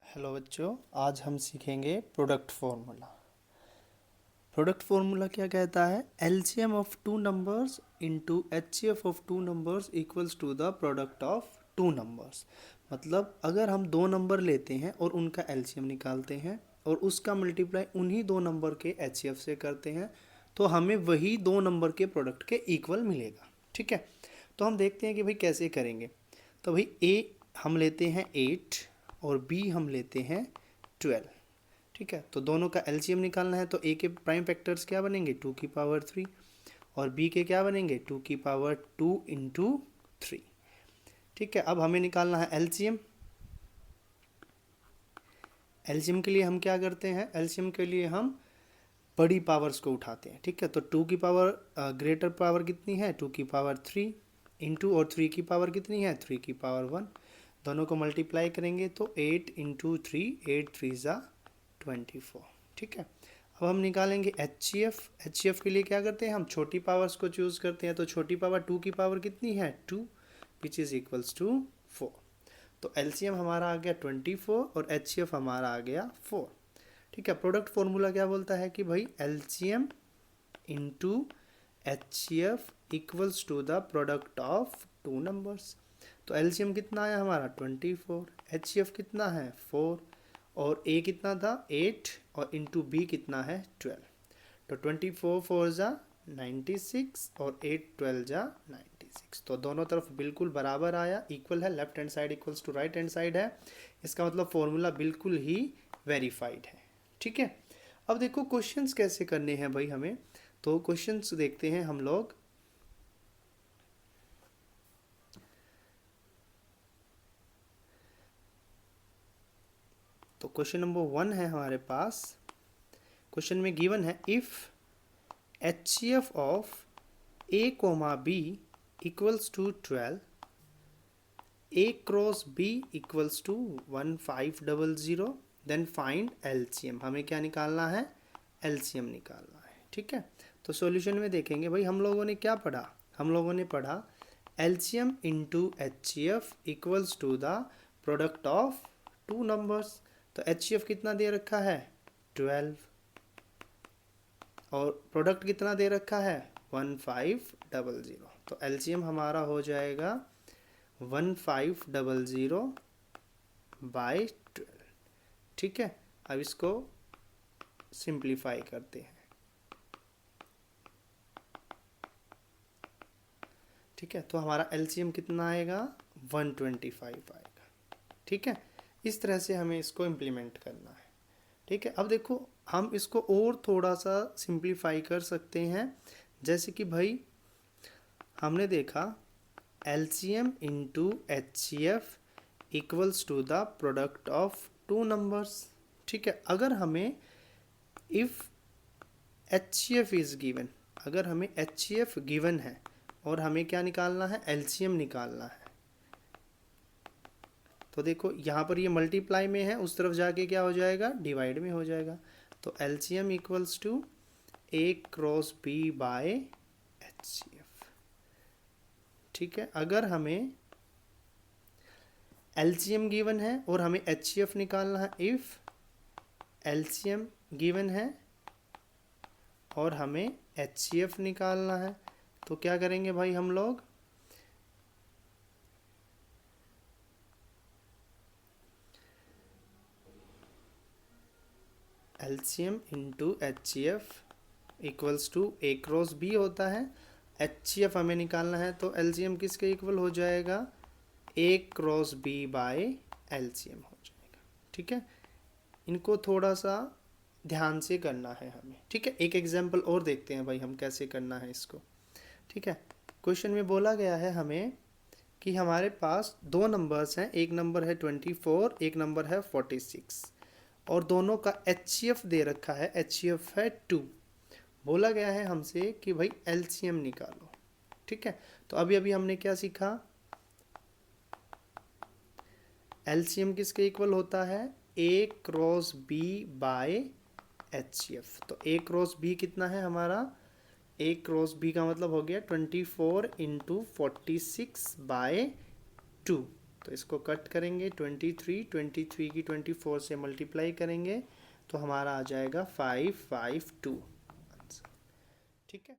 Hello बच्चों, आज हम सीखेंगे प्रोडक्ट फार्मूला। प्रोडक्ट फार्मूला क्या कहता है? LCM of two numbers into HCF of two numbers equals to the product of two numbers. मतलब अगर हम दो नंबर लेते हैं और उनका एलसीएम निकालते हैं और उसका मल्टीप्लाई उन्हीं दो नंबर के एचसीएफ से करते हैं तो हमें वही दो नंबर के प्रोडक्ट के इक्वल मिलेगा। ठीक है, तो हम देखते हैं कि भाई कैसे करेंगे। तो भाई ए हम लेते हैं 8 और बी हम लेते हैं 12। ठीक है, तो दोनों का एलसीएम निकालना है तो ए के प्राइम फैक्टर्स क्या बनेंगे 2 की पावर 3 और बी के क्या बनेंगे 2 की पावर 2 इंटू 3। ठीक है, अब हमें निकालना है एलसीएम। एलसीएम के लिए हम क्या करते हैं? एलसीएम के लिए हम बड़ी पावर्स को उठाते हैं। ठीक है, तो 2 की पावर ग्रेटर पावर कितनी है 2 की पावर 3 इंटू और 3 की पावर कितनी है 3 की पावर 1। दोनों को मल्टीप्लाई करेंगे तो 8 इंटू 3 8 3 ज़ा 24। ठीक है, अब हम निकालेंगे एच के लिए क्या करते हैं? हम छोटी पावर्स को चूज़ करते हैं। तो छोटी पावर 2 की पावर कितनी है 2 विच इज़ इक्वल्स टू 4। तो एलसीएम हमारा आ गया 24 और एच हमारा आ गया 4। ठीक है, प्रोडक्ट फॉर्मूला क्या बोलता है कि भाई LCM into H equals to the product of two numbers. तो एलसीएम कितना आया हमारा 24, एच कितना है 4 और ए कितना था 8 और इंटू बी कितना है 12। तो 24 4 ज़ा 96 और 8 12 ज़ा 96। तो दोनों तरफ बिल्कुल बराबर आया, इक्वल है। Left hand side equals to right hand side है। इसका मतलब फॉर्मूला बिल्कुल ही वेरीफाइड है। ठीक है, अब देखो क्वेश्चंस कैसे करने हैं भाई हमें। तो क्वेश्चंस देखते हैं हम लोग। तो क्वेश्चन नंबर 1 है हमारे पास। क्वेश्चन में गिवन है if HCF of A comma B equals to 12, A cross B equals to 1500, then find LCM. हमें क्या निकालना है? एलसीएम निकालना है। ठीक है, तो सॉल्यूशन में देखेंगे भाई हम लोगों ने क्या पढ़ा। हम लोगों ने पढ़ा LCM into HCF equals to the product of two numbers. तो एचसीएफ कितना दे रखा है 12 और प्रोडक्ट कितना दे रखा है 1500। तो एलसीएम हमारा हो जाएगा 1500 बाई 12। ठीक है, अब इसको सिंप्लीफाई करते हैं। ठीक है, तो हमारा एलसीएम कितना आएगा 125 आएगा। ठीक है, इस तरह से हमें इसको इम्प्लीमेंट करना है। ठीक है, अब देखो हम इसको और थोड़ा सा सिंप्लीफाई कर सकते हैं। जैसे कि भाई हमने देखा LCM into HCF equals to the product of two numbers. ठीक है, अगर हमें इफ़ एचसीएफ इज़ गिवन, अगर हमें एचसीएफ गिवन है और हमें क्या निकालना है एलसीएम निकालना है, तो देखो यहाँ पर ये मल्टीप्लाई में है, उस तरफ जाके क्या हो जाएगा डिवाइड में हो जाएगा। तो LCM equals to A cross B by HCF. ठीक है, अगर हमें एलसीएम गिवन है और हमें एचसीएफ निकालना है, इफ़ एलसीएम गिवन है और हमें एचसीएफ निकालना है, तो क्या करेंगे भाई हम लोग LCM into HCF equals to A cross B होता है। एचसीएफ हमें निकालना है तो एलसीएम किसके इक्वल हो जाएगा ए क्रॉस बी बाय एलसीएम हो जाएगा। ठीक है, इनको थोड़ा सा ध्यान से करना है हमें। ठीक है, एक एग्जांपल और देखते हैं भाई हम कैसे करना है इसको। ठीक है, क्वेश्चन में बोला गया है हमें कि हमारे पास दो नंबर्स हैं, एक नंबर है 24, एक नंबर है 46 और दोनों का एचसीएफ दे रखा है, एचसीएफ है 2। बोला गया है हमसे कि भाई एलसीएम निकालो। ठीक है, तो अभी अभी हमने क्या सीखा, एलसीएम किसके इक्वल होता है ए क्रॉस बी बाय एचसीएफ। तो ए क्रॉस बी कितना है हमारा, ए क्रॉस बी का मतलब हो गया 24 इंटू 46 बाय 2। तो इसको कट करेंगे 23 की 24 से मल्टीप्लाई करेंगे तो हमारा आ जाएगा 552 आंसर। ठीक है।